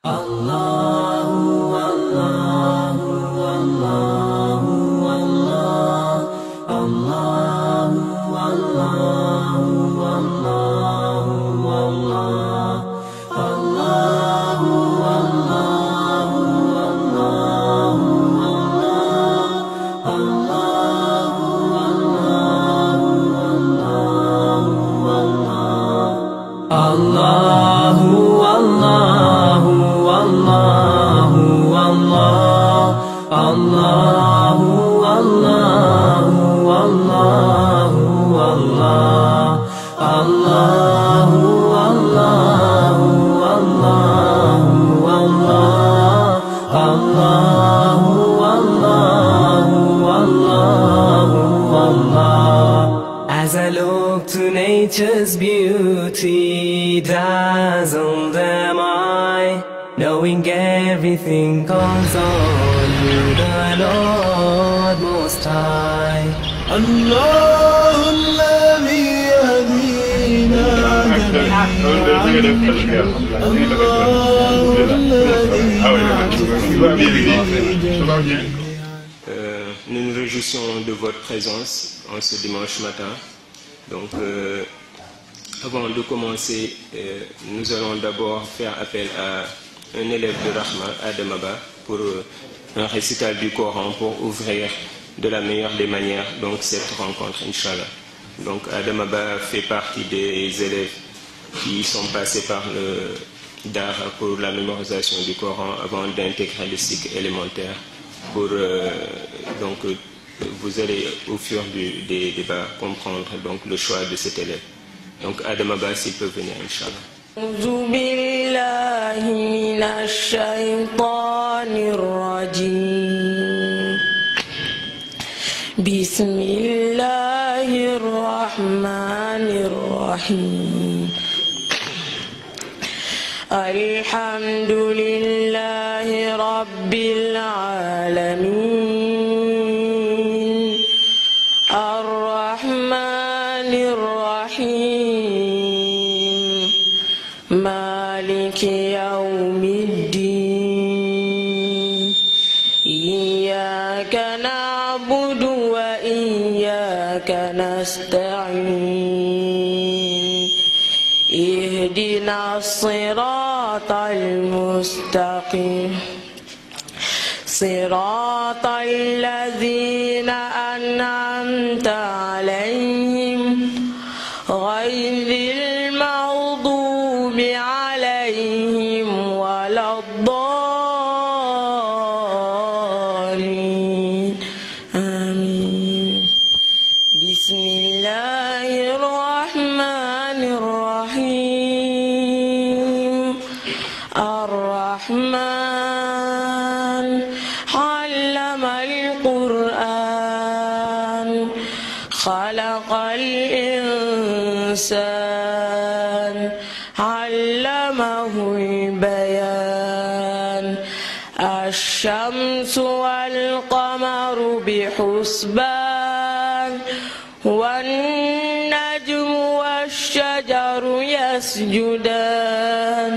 Allahu Allahu Allahu Allah Allahu Allahu Allahu Allah Allahu Allahu Allahu Allahu As I look to nature's beauty, dazzled am I, knowing everything comes on you, the Lord Most High. الله الذي يهدينا جميعا Nous nous réjouissons de votre présence en ce dimanche matin. Donc, avant de commencer, nous allons d'abord faire appel à un élève de Rahma, Adam Abba, pour un récital du Coran pour ouvrir de la meilleure des manières donc cette rencontre, Inch'Allah. Donc, Adam Abba fait partie des élèves qui sont passés par le Dara pour la mémorisation du Coran avant d'intégrer le cycle élémentaire. Donc, vous allez au fur des débats comprendre donc le choix de cet élève. Donc, Adam Abba, s'il peut venir, Inch'Allah. أعوذ بالله من الشيطان الرجيم بسم الله الرحمن الرحيم الحمد لله رب العالمين الرحمن الرحيم مالك يوم الدين إياك نعبد وإياك نستعين اهدنا الصراط المستقيم صراط الذين أنعمت عليهم غير المغضوب عليهم ولا الضالين آمين بسم الله الرحمن الرحيم الرحمن علم القرآن خلق الإنسان علمه البيان الشمس والقمر بحسبان والنجم والشجر يسجدان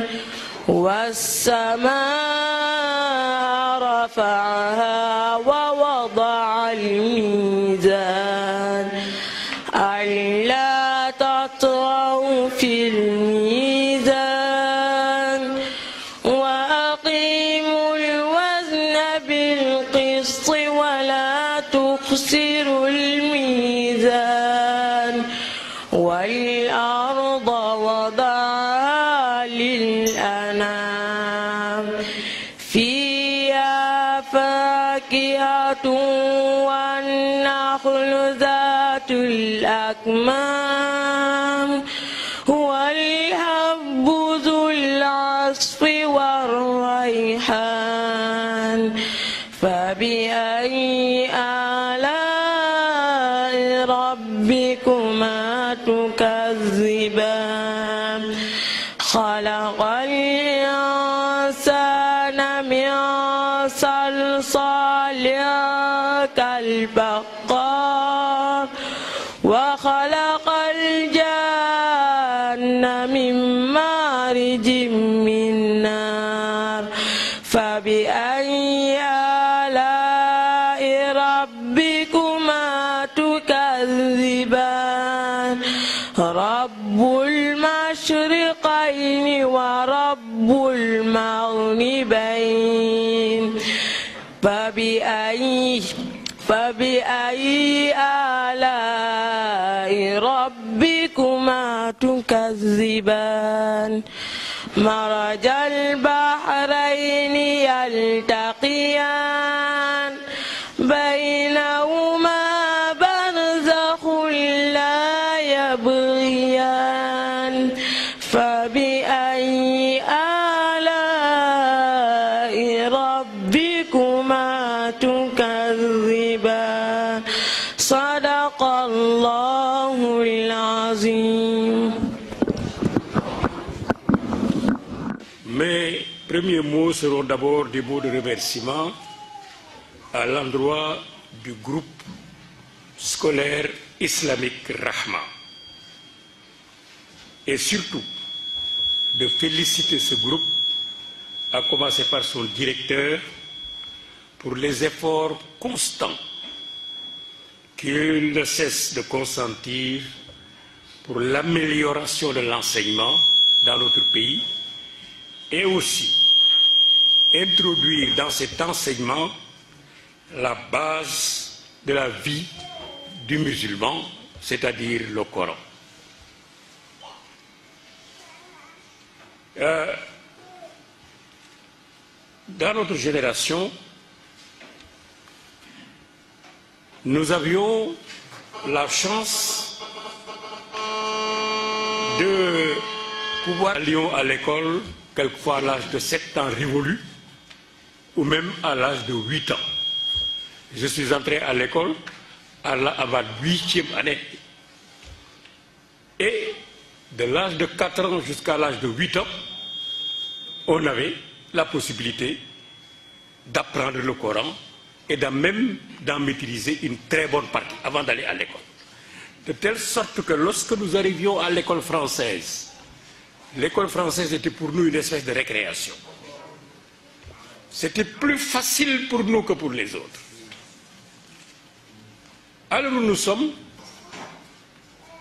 والسماء رفعها ووضع الميزان ألا تطغوا في الميزان وأقيموا الوزن بالقسط ولا تخسروا الميزان والأرض وضعها للأنام فيها فاكهة والنخل ذات الأكمام والهب ذو العصف والريحان فبأي آلاء ربكما تكذبان خلق الإنسان من صلصال كالفخار وخلق الجان من مارج من نار فبأي آلاء ربكما تكذبان رب المشرقين ورب المغربين فبأي آلاء ربكما تكذبان مرج البحرين يلتقيان بينهما برزخ لا يبغيان فبأي آلاء ربكما تكذبان صدق الله العظيم. Mes premiers mots seront d'abord des mots de remerciement à l'endroit du groupe scolaire islamique Rahma. Et surtout de féliciter ce groupe, à commencer par son directeur, pour les efforts constants qu'il ne cesse de consentir pour l'amélioration de l'enseignement dans notre pays et aussi introduire dans cet enseignement la base de la vie du musulman, c'est-à-dire le Coran. Dans notre génération, nous avions la chance de pouvoir aller à l'école quelquefois à l'âge de 7 ans révolu ou même à l'âge de 8 ans. Je suis entré à l'école à ma 8e année. Et de l'âge de 4 ans jusqu'à l'âge de 8 ans, on avait la possibilité d'apprendre le Coran et même d'en maîtriser une très bonne partie avant d'aller à l'école. De telle sorte que lorsque nous arrivions à l'école française était pour nous une espèce de récréation. C'était plus facile pour nous que pour les autres. Alors où nous sommes,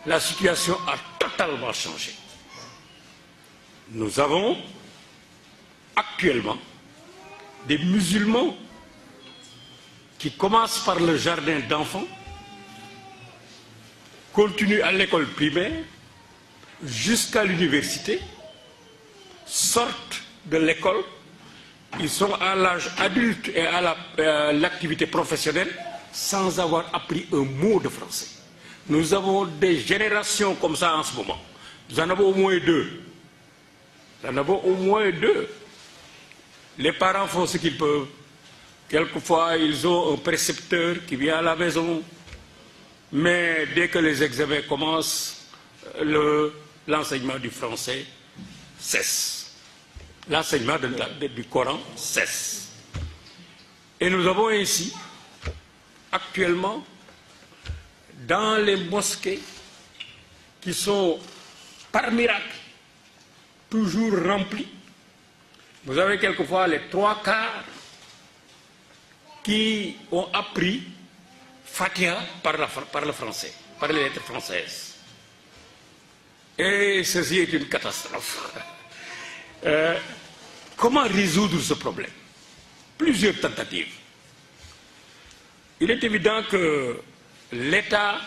la situation a totalement changé. Nous avons actuellement des musulmans qui commencent par le jardin d'enfants, continuent à l'école primaire, jusqu'à l'université, sortent de l'école, ils sont à l'âge adulte et à l'activité professionnelle sans avoir appris un mot de français. Nous avons des générations comme ça en ce moment. Nous en avons au moins 2. Nous en avons au moins 2. Les parents font ce qu'ils peuvent. Quelquefois, ils ont un précepteur qui vient à la maison, mais dès que les examens commencent, l'enseignement du français cesse. L'enseignement du Coran cesse. Et nous avons ainsi, actuellement, dans les mosquées qui sont, par miracle, toujours remplies, vous avez quelquefois les 3/4 qui ont appris Fatiha par le français, par les lettres françaises. Et ceci est une catastrophe. Comment résoudre ce problème? Plusieurs tentatives. Il est évident que l'État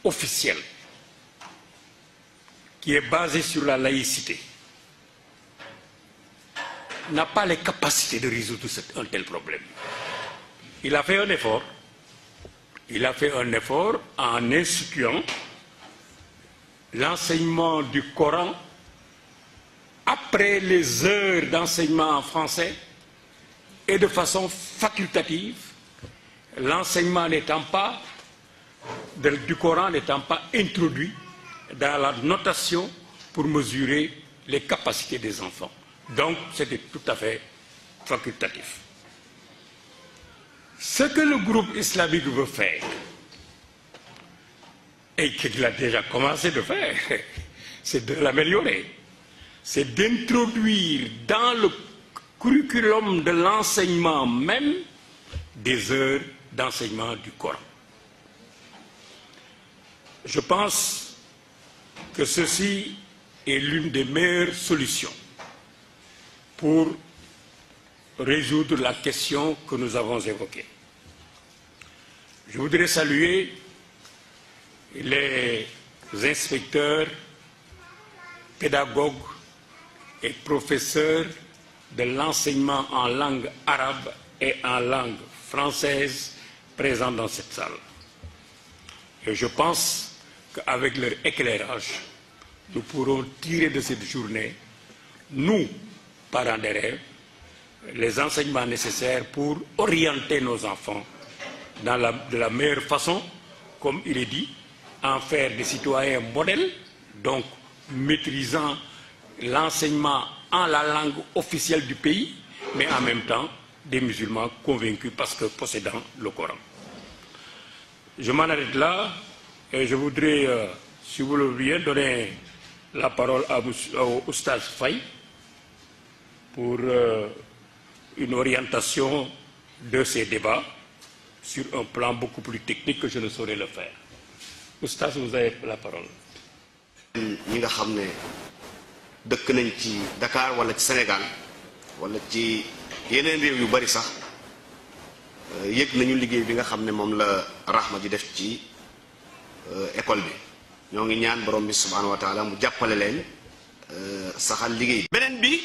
officiel, qui est basé sur la laïcité, n'a pas les capacités de résoudre un tel problème. Il a fait un effort. Il a fait un effort en instituant l'enseignement du Coran après les heures d'enseignement en français et de façon facultative, l'enseignement du Coran n'étant pas introduit dans la notation pour mesurer les capacités des enfants. Donc, c'était tout à fait facultatif. Ce que le groupe islamique veut faire, et qu'il a déjà commencé de faire, c'est de l'améliorer. C'est d'introduire dans curriculum de l'enseignement même des heures d'enseignement du Coran. Je pense que ceci est l'une des meilleures solutions pour résoudre la question que nous avons évoquée. Je voudrais saluer les inspecteurs, pédagogues et professeurs de l'enseignement en langue arabe et en langue française présents dans cette salle. Et je pense qu'avec leur éclairage, nous pourrons tirer de cette journée, nous, parents d'élèves, les enseignements nécessaires pour orienter nos enfants de la meilleure façon, comme il est dit, en faire des citoyens modèles, donc maîtrisant l'enseignement en la langue officielle du pays, mais en même temps des musulmans convaincus parce que possédant le Coran. Je m'en arrête là et je voudrais, si vous le voulez, donner la parole au Oustaz Faye pour une orientation de ces débats sur un plan beaucoup plus technique que je ne saurais le faire. Oustaz, vous avez la parole. ñi nga xam ne dëkk nañ ci Dakar wala ci Sénégal wala ci yeneen réew yu bari sax yëg nañu liggéey bi nga xam ne moom la Rahma ji def ci école bi ñoo ngi ñaan borom bi subhanahu wa taala mu jàppale leen saxal liggéey. beneen bi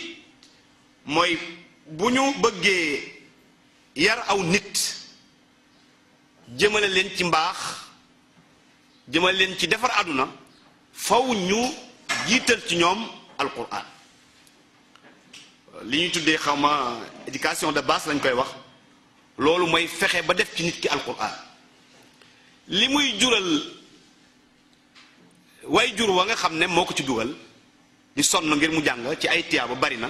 mooy bu ñu bëggee yar aw nit jëmale leen ci mbaax jëmale leen ci defar àdduna faw ñu jiital ci ñoom alquran li ñuy tuddee xawma éducation de base lañ koy wax loolu mooy fexe ba def ci nit ki alquran li muy jural way jur wa nga xam ne moo ko ci dugal di sonn ngir mu jàng ci ay tiyaaba bari na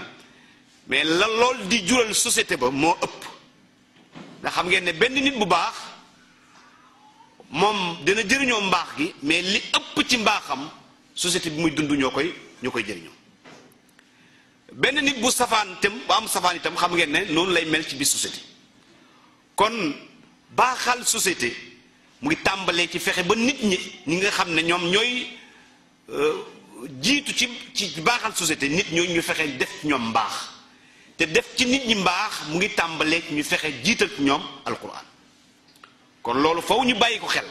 mais la lool di jural société ba moo ëpp nga xam ngeen ne benn nit bu baax moom dina jëriñoo mbaax gi mais li ëpp ci mbaaxam société bi muy dund ñoo koy jëriñoo benn nit bu safaan itam bu am safaan itam xam ngeen ne noonu lay mel ci biir société kon baaxal société mu ngi tàmbalee ci fexe ba nit ñi nga xam ne ñoom ñooy jiitu ci baaxal société nit ñooñu ñu fexe def ci ñoom mbaax te def ci nit ñi mbaax mu ngi tàmbalee ci ñu fexe jiital ci ñoom alquran kon loolu faw ñu bàyyi ko xel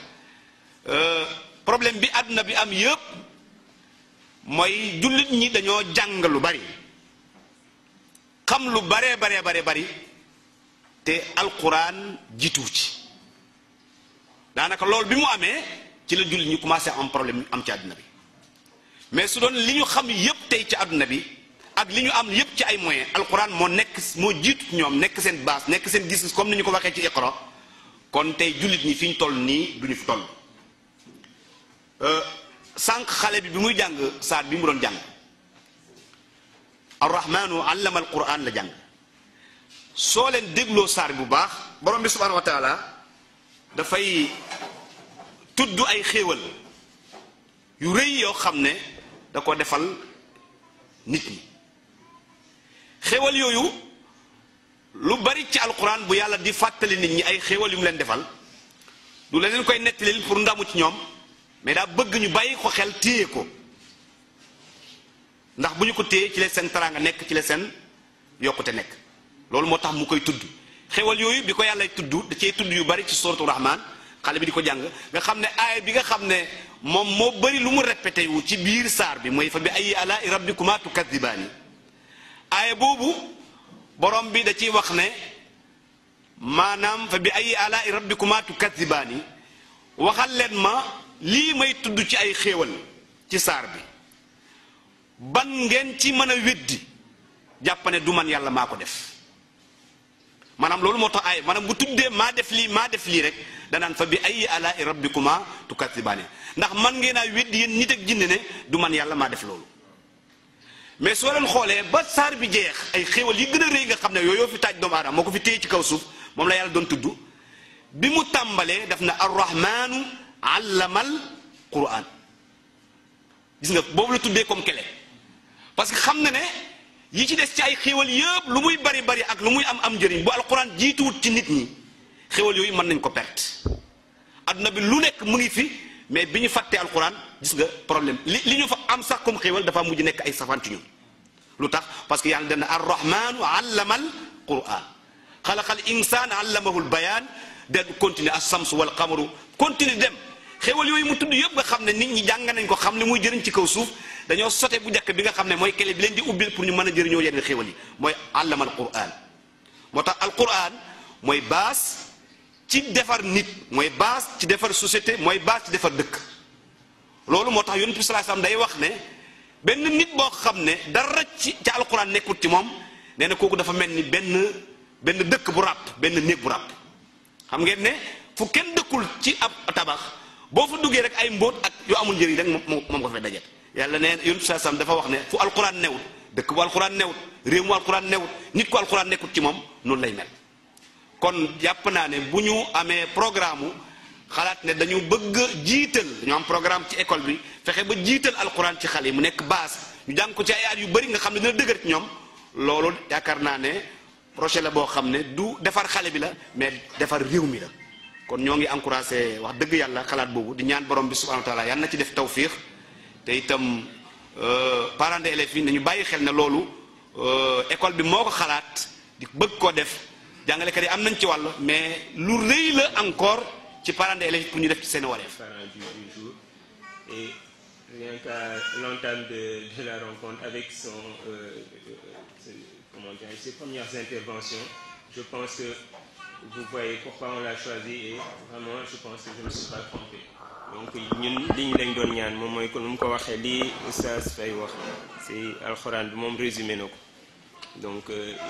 problème bi àdduna bi am yëpp mooy jullit ñi dañoo jàng lu bari xam lu baree bari te alquran jiituwu ci daanaka loolu bi mu amee ci la jullit ñi commencé am problème am ci àdduna bi mais su doon li ñu xam yëpp tey ci àdduna bi ak li ñu am yëpp ci ay moyens alquran moo jiitu ci ñoom nekk seen base nekk seen gis-gis comme ni ñu ko waxee ci Iqra kon tey jullit ñi fi ñu toll nii du ñu fi toll sànq xale bi muy jàng saar bi mu doon jàng arrahmanu allama alquran la jàng soo leen dégloo saar bu baax borom bi subhanahu wa taala dafay tudd ay xéewal yu rëy yoo xam ne da ko defal nit ñi xéewal yooyu lu bari ci alquran bu yàlla di fàttali nit ñi ay xéewal yu mu leen defal du leen koy nettali pour ndamu ci ñoom mais daa bëgg ñu bàyyi ko xel téye ko ndax bu ñu ko téye ci la seen teraanga nekk ci la seen yokkute nekk loolu moo tax mu koy tudd xéewal yooyu bi ko yàlla tudd da cee tudd yu bari ci suratu rahman xale bi di ko jàng nga xam ne aaya bi nga xam ne moom moo bari lu mu répété wu ci biir saar bi mooy fa bi ayyi alaa'i rabbikumaa tukazzibaani aaya boobu borom bi da ciy wax ne maanaam fa bi ayyi alaa'i rabbikumaa tukazzibaani waxal leen ma lii may tudd ci ay xéewal ci saar bi ban ngeen ci mën a weddi jàpp ne du man yàlla maa ko def maanaam loolu moo tax ay maanaam bu tuddee maa def lii rek danaan fa bi ayyi alaa'i rabbikumaa tukazzibaani ndax man ngeen a weddi yéen nit ak jinne ne du man yàlla maa def loolu mais soo leen xoolee ba saar bi jeex ay xéewal yi gën a rëy nga xam ne yooyu fi taaj doomu aadama moo ko fi téye ci kaw suuf moom la yàlla doon tudd bi mu tàmbalee daf na arrahmanu allamal quran gis nga boobu la tuddee comme kele parce que xam na ne yi ci des ci ay xéewal yëpp lu muy bari bari ak lu muy am njëriñ bu alquran jiituwut ci nit ñi xéewal yooyu mën nañ ko perte adduna bi lu nekk mu ngi fi mais bi ñu fàttee alquran gis nga problème li ñu fa am sax comme xéewal dafa mujj nekk ay safaan ci ñun lu tax parce que yàlla dana arrahmanu allamal quran xalaqal insaan allamahul bayaan den continuer as-samsu wal qamaru continuer dem xéewal yooyu mu tudd yëpp nga xam ne nit ñi jàng nañ ko xam li muy jëriñ ci kaw suuf dañoo sote bu njëkk bi nga xam ne mooy kele bi leen di ubbil pour ñu mën a jëriñoo yenn xéewal yi mooy allamal quran moo tax alquran mooy baas ci defar nit mooy baas ci defar société mooy baas ci defar dëkk loolu moo tax yonent bi sallallahu alayhi wasallam day wax ne benn nit boo xam ne dara ci alquran nekkut ci moom nee na kooku dafa mel ni benn dëkk bu ràpp benn néeg bu ràpp xam ngeen ne fu kenn dëkkul ci ab tabax boo fa duggee rek ay mbóot ak yoo amul njëriñ rek moom ko fay dajet yàlla nee na yonent bi sallallahu alayhi wasallam dafa wax ne fu alquran newut dëkk bu alquran newut réew mu alquran newut nit ku alquran nekkut ci moom noonu lay mel kon jàpp naa ne bu ñu amee programme xalaat ne dañu bëgg jiital dañu am programme ci école bi fexe ba jiital alquran ci xale yi mu nekk base ñu jàng ko ci ay at yu bari nga xam ne dina dëgër ci ñoom loolu yaakaar naa ne projet la boo xam ne du defar xale bi la mais defar réew mi la kon ñoo ngi encouragé wax dëgg yàlla xalaat boobu di ñaan borom bi subhanahu wa taala yàlla na ci def tawfiix te itam parents d'élèves yi nañu bàyyi xel ne loolu école bi moo ko xalaat di bëgg koo def jàngalekat yi am nañ ci wàll mais lu rëy la encore ci parents d'élèves pour ñu def ci seen wareef. Du jour et rien qu'à l'entame de la rencontre avec ses premières interventions, je pense que vous voyez pourquoi on l'a choisi et vraiment je pense que je ne me suis pas trompé. Donc ñun li ñu lañ doon ñaan moom mooy kon nu mu ko waxee lii Oustaz Faye wax ci alxuraan bi moom résumé na ko donc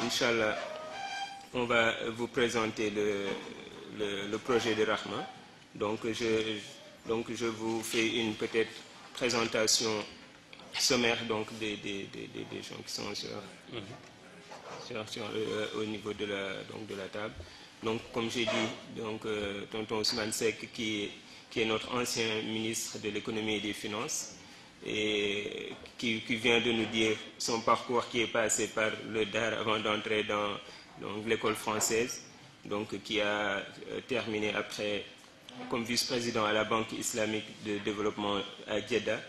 Inch'Allah on va vous présenter le projet de Rahma. Donc je vous fais une peut-être présentation sommaire donc des gens qui sont au niveau de la table. Donc comme j'ai dit, donc tonton Ousmane Seck qui est notre ancien ministre de l'économie et des finances et qui vient de nous dire son parcours qui est passé par le DAR avant d'entrer dans l'école française, donc qui a terminé après comme vice-président à la Banque islamique de développement à Jeddah.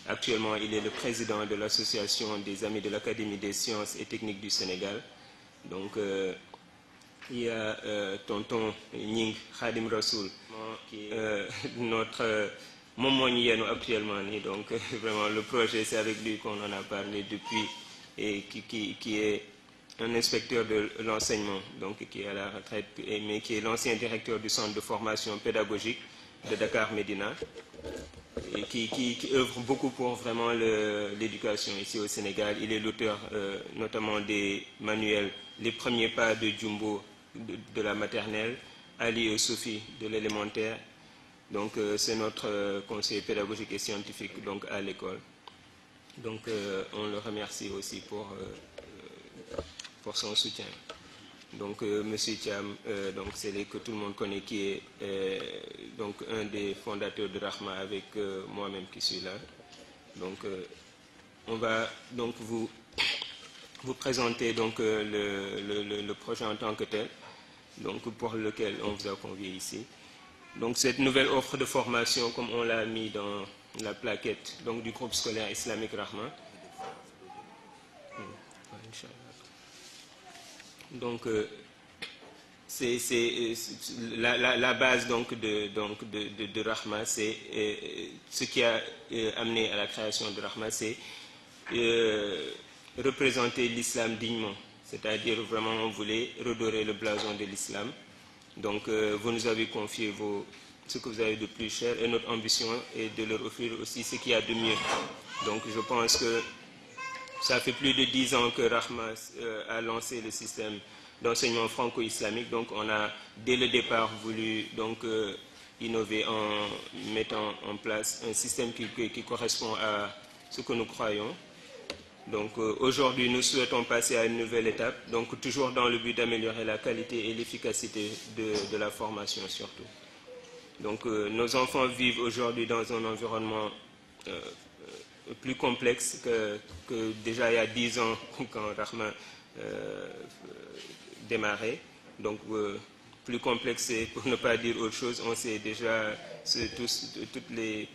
Actuellement, il est le président de l'association des amis de l'Académie des sciences et techniques du Sénégal. Donc, il y a tonton Ning Khadim Rassoul, qui est notre momonienne actuellement. Donc, vraiment, le projet, c'est avec lui qu'on en a parlé depuis et qui est un inspecteur de l'enseignement, donc qui est à la retraite, mais qui est l'ancien directeur du centre de formation pédagogique de Dakar Médina, et qui œuvre beaucoup pour vraiment l'éducation ici au Sénégal. Il est l'auteur notamment des manuels Les premiers pas de Jumbo de la maternelle, Ali et Sophie de l'élémentaire. Donc c'est notre conseiller pédagogique et scientifique donc à l'école. Donc on le remercie aussi pour son soutien. Donc Monsieur Thiam, donc c'est que tout le monde connaît, qui est donc un des fondateurs de Rahma avec moi-même qui suis là. Donc on va donc vous présenter donc le projet en tant que tel, donc pour lequel on vous a convié ici. Donc cette nouvelle offre de formation, comme on l'a mis dans la plaquette donc du groupe scolaire islamique Rahma. Donc c'est la base donc de Rahma, c'est ce qui a amené à la création de Rahma, c'est représenter l'islam dignement, c'est-à-dire vraiment on voulait redorer le blason de l'islam. Donc vous nous avez confié ce que vous avez de plus cher et notre ambition est de leur offrir aussi ce qu'il y a de mieux. Donc je pense que ça fait plus de 10 ans que Rahma a lancé le système d'enseignement franco-islamique. Donc on a dès le départ voulu donc innover en mettant en place un système qui correspond à ce que nous croyons. Donc aujourd'hui nous souhaitons passer à une nouvelle étape, donc toujours dans le but d'améliorer la qualité et l'efficacité de la formation surtout. Donc nos enfants vivent aujourd'hui dans un environnement plus complexe que déjà il y a 10 ans quand Rahma démarrait. Donc plus complexe, pour ne pas dire autre chose, on sait déjà toutes les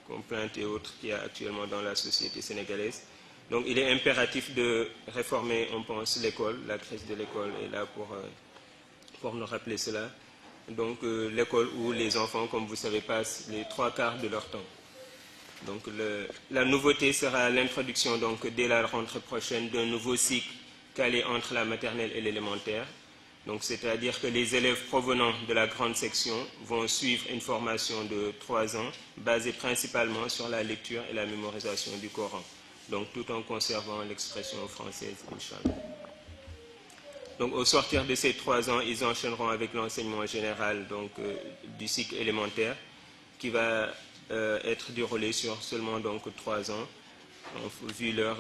complaintes et autres qu'il y a actuellement dans la société sénégalaise. Donc il est impératif de réformer, on pense, l'école. La crise de l'école est là pour nous rappeler cela. Donc l'école où les enfants, comme vous savez, passent les 3/4 de leur temps. Donc la nouveauté sera l'introduction, donc dès la rentrée prochaine, d'un nouveau cycle calé entre la maternelle et l'élémentaire. Donc c'est-à-dire que les élèves provenant de la grande section vont suivre une formation de 3 ans basée principalement sur la lecture et la mémorisation du Coran. Donc tout en conservant l'expression française, Inch'Allah. Donc au sortir de ces 3 ans, ils enchaîneront avec l'enseignement général donc, du cycle élémentaire qui va être déroulé sur seulement donc 3 ans, vu leurs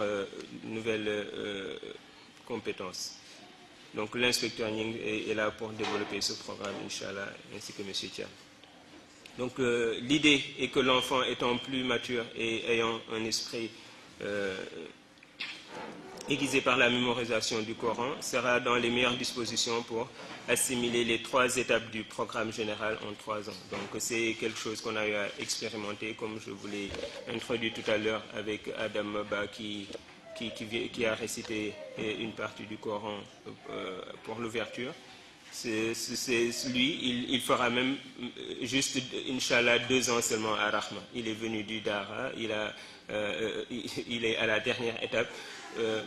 nouvelles compétences. Donc l'inspecteur Ning est là pour développer ce programme, Inch'Allah, ainsi que M. Tia. Donc l'idée est que l'enfant étant plus mature et ayant un esprit aiguisé par la mémorisation du Coran, sera dans les meilleures dispositions pour assimiler les 3 étapes du programme général en 3 ans. Donc c'est quelque chose qu'on a eu à expérimenter, comme je vous l'ai introduit tout à l'heure avec Adam Maba qui a récité une partie du Coran pour l'ouverture. Lui, il fera même juste, Inch'Allah, 2 ans seulement à Rahma. Il est venu du Dara, il est à la dernière étape,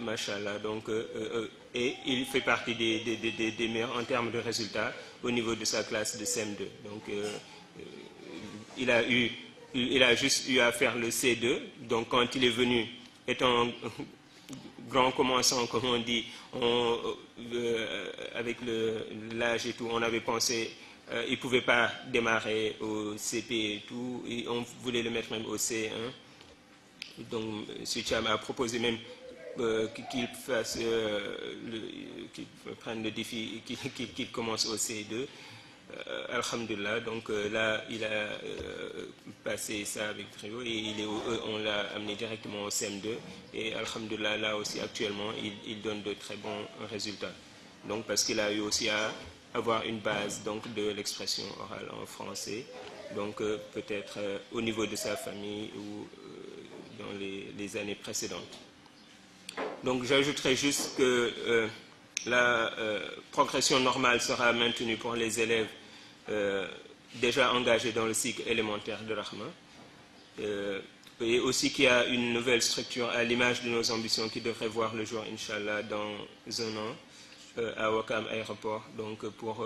Mashallah. Donc, et il fait partie des meilleurs en termes de résultats au niveau de sa classe de CM2. Donc, il a juste eu à faire le C2. Donc, quand il est venu, étant grand commençant, comme on dit, avec l'âge et tout, on avait pensé il ne pouvait pas démarrer au CP et tout, et on voulait le mettre même au C1. Donc M. Cham a proposé même qu'il prenne le défi, qu'il commence au C2. Alhamdulillah, donc là il a passé ça avec brio et on l'a amené directement au CM2 et Alhamdulillah là aussi actuellement il donne de très bons résultats. Donc parce qu'il a eu aussi à avoir une base donc de l'expression orale en français, donc peut-être au niveau de sa famille ou dans les années précédentes. Donc j'ajouterai juste que la progression normale sera maintenue pour les élèves déjà engagés dans le cycle élémentaire de Rahma. Et aussi qu'il y a une nouvelle structure à l'image de nos ambitions qui devrait voir le jour, Inch'Allah, dans un an, à Wakam Aéroport, donc pour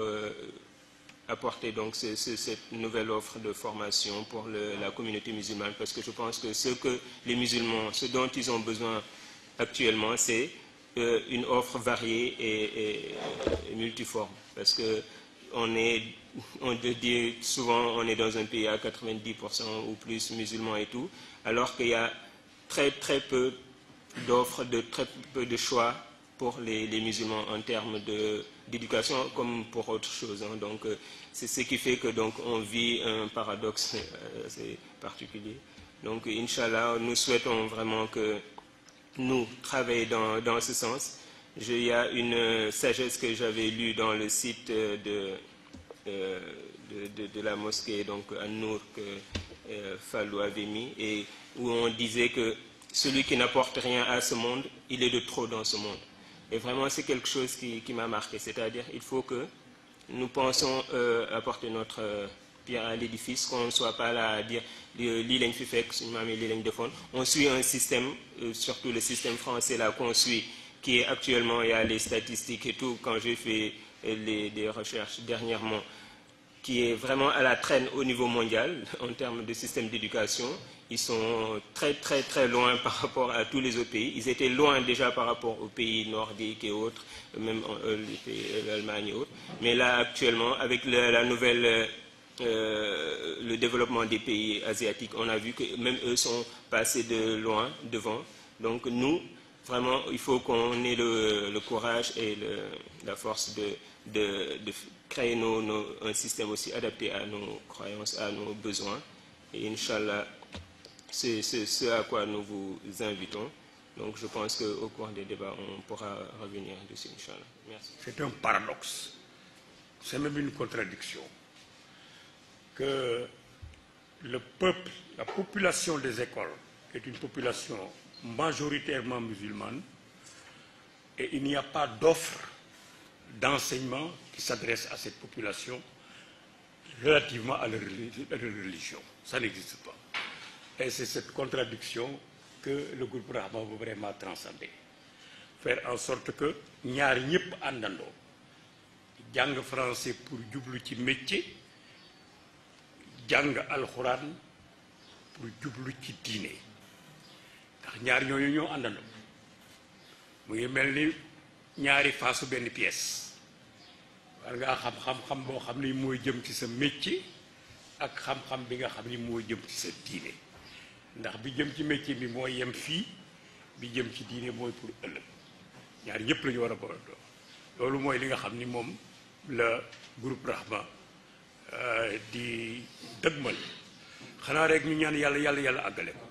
apporter donc cette nouvelle offre de formation pour la communauté musulmane, parce que je pense que ce dont ils ont besoin actuellement, c'est une offre variée et multiforme, parce que on dit souvent on est dans un pays à 90% ou plus musulmans et tout, alors qu'il y a très peu d'offres, très peu de choix pour les musulmans en termes d'éducation comme pour autre chose. Hein. Donc c'est ce qui fait que donc on vit un paradoxe assez particulier. Donc Inch'Allah, nous souhaitons vraiment que nous travaillions dans ce sens. Il y a une sagesse que j'avais lue dans le site de la mosquée, donc An-Nour, que Fallou avait mis, et où on disait que celui qui n'apporte rien à ce monde, il est de trop dans ce monde. Et vraiment, c'est quelque chose qui m'a marqué. C'est-à-dire, il faut que nous pensions apporter notre pierre à l'édifice, qu'on ne soit pas là à dire l'île fi fek, on suit un système, surtout le système français là qu'on suit, qui est actuellement, il y a les statistiques et tout, quand j'ai fait des recherches dernièrement, qui est vraiment à la traîne au niveau mondial en termes de système d'éducation. Ils sont très loin par rapport à tous les autres pays. Ils étaient loin déjà par rapport aux pays nordiques et autres, même l'Allemagne et autres. Mais là, actuellement, avec la nouvelle, le développement des pays asiatiques, on a vu que même eux sont passés de loin devant. Donc nous, vraiment, il faut qu'on ait le courage et la force de créer un système aussi adapté à nos croyances, à nos besoins. Et Inch'Allah, c'est ce à quoi nous vous invitons. Donc je pense qu'au cours des débats, on pourra revenir dessus, Inch'Allah. Merci. C'est un paradoxe, c'est même une contradiction, que le peuple, la population des écoles est une population majoritairement musulmane et il n'y a pas d'offre d'enseignement qui s'adresse à cette population relativement à leur religion. Ça n'existe pas. Et c'est cette contradiction que le groupe Rahma veut vraiment transcender. Faire en sorte que ñaar ñëpp àndandoo jàng français pour jublu ci métier, jàng alxuraan pour jublu ci diine. Ndax ñaar ñooñu ñoo àndandoo. mu ngi mel ni ñaari faasu benn pièce. war ngaa xam-xam boo xam ni mooy jëm ci sa métier ak xam-xam bi nga xam ni mooy jëm ci sa diine. ndax bi jëm ci métier bi mooy yem fii bi jëm ci diine mooy pour ëllëg ñaar ñëpp la ñu war a boole loolu mooy li nga xam ni moom la groupe Rahma di dëgmal xanaa rek ñu ñaan yàlla àggale ko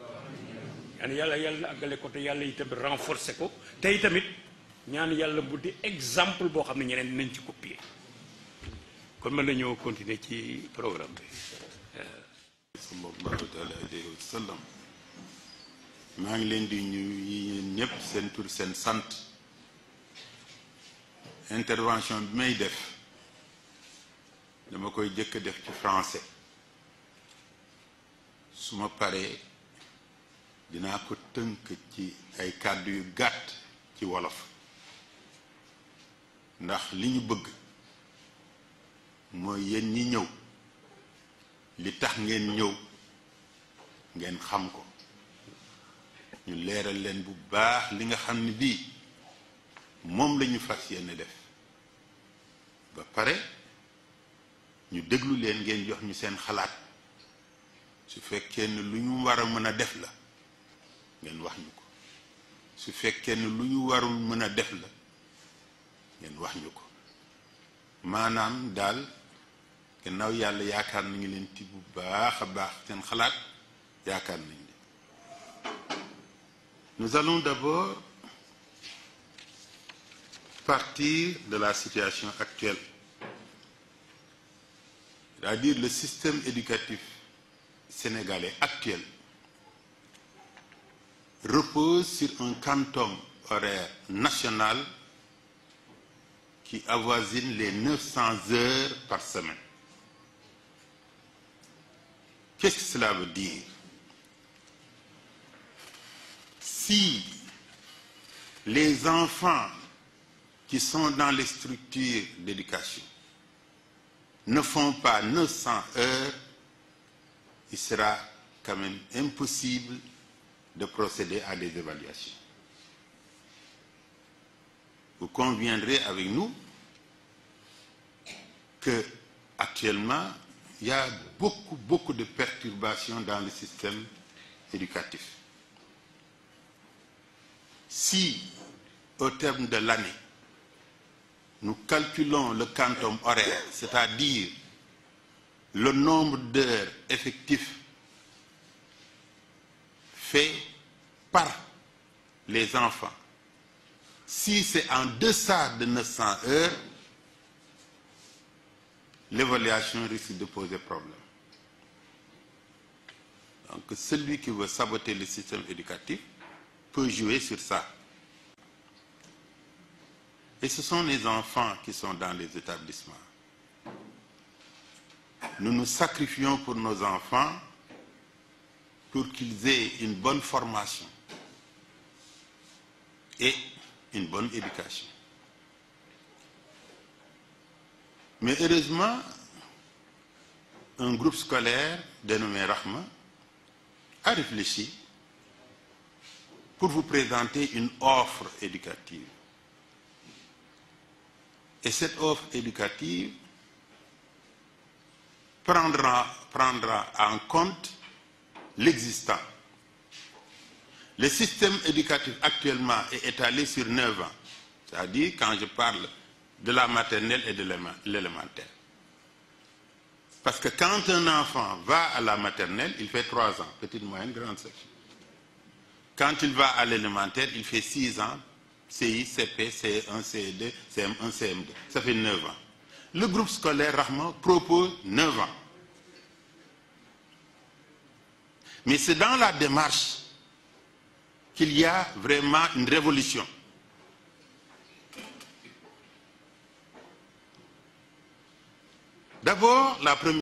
ñaan yàlla àggale ko te yàlla itam renforcer ko te itamit ñaan yàlla bu di exemple boo xam ne ñeneen nañ ci copier kon mën nañoo continuer ci programme bi. sallallahu alayhi wa sallam maa ngi leen di nuyu yéen ñëpp seen tur seen sant intervention bi may def dama koy jëkk def ci français su ma paree dinaa ko tënk ci ay kàddu yu gàtt ci wolof ndax li ñu bëgg mooy yéen ñi ñëw li tax ngeen ñëw ngeen xam ko ñu leeral leen bu baax li nga xam ni bii moom la ñu fas yéene def ba pare ñu déglu leen ngeen jox ñu seen xalaat su fekkee ne lu ñu war a mën a def la ngeen wax ñu ko su fekkee ne lu ñu warul mën a def la ngeen wax ñu ko maanaam daal gannaaw yàlla yaakaar nañu leen ci bu baax a baax seen xalaat yaakaar nañ leen. Nous allons d'abord partir de la situation actuelle, c'est-à-dire le système éducatif sénégalais actuel repose sur un quantum horaire national qui avoisine les 900 heures par semaine. Qu'est-ce que cela veut dire? Si les enfants qui sont dans les structures d'éducation ne font pas 900 heures, il sera quand même impossible de procéder à des évaluations. Vous conviendrez avec nous que actuellement il y a beaucoup de perturbations dans le système éducatif. Si au terme de l'année nous calculons le quantum horaire, c'est-à-dire le nombre d'heures effectives fait par les enfants, si c'est en deçà de 900 heures, l'évaluation risque de poser problème. Donc celui qui veut saboter le système éducatif peut jouer sur ça. Et ce sont les enfants qui sont dans les établissements. Nous nous sacrifions pour nos enfants pour qu'ils aient une bonne formation et une bonne éducation. Mais heureusement, un groupe scolaire dénommé Rahma a réfléchi pour vous présenter une offre éducative. Et cette offre éducative prendra en compte l'existant. Le système éducatif actuellement est étalé sur 9 ans, c'est-à-dire quand je parle de la maternelle et de l'élémentaire. Parce que quand un enfant va à la maternelle, il fait 3 ans, petite, moyenne, grande section. Quand il va à l'élémentaire, il fait 6 ans, CI, CP, CE1, CE2, CM1, CM2. Ça fait 9 ans. Le groupe scolaire Rahma propose 9 ans. Mais c'est dans la démarche qu'il y a vraiment une révolution. D'abord, la première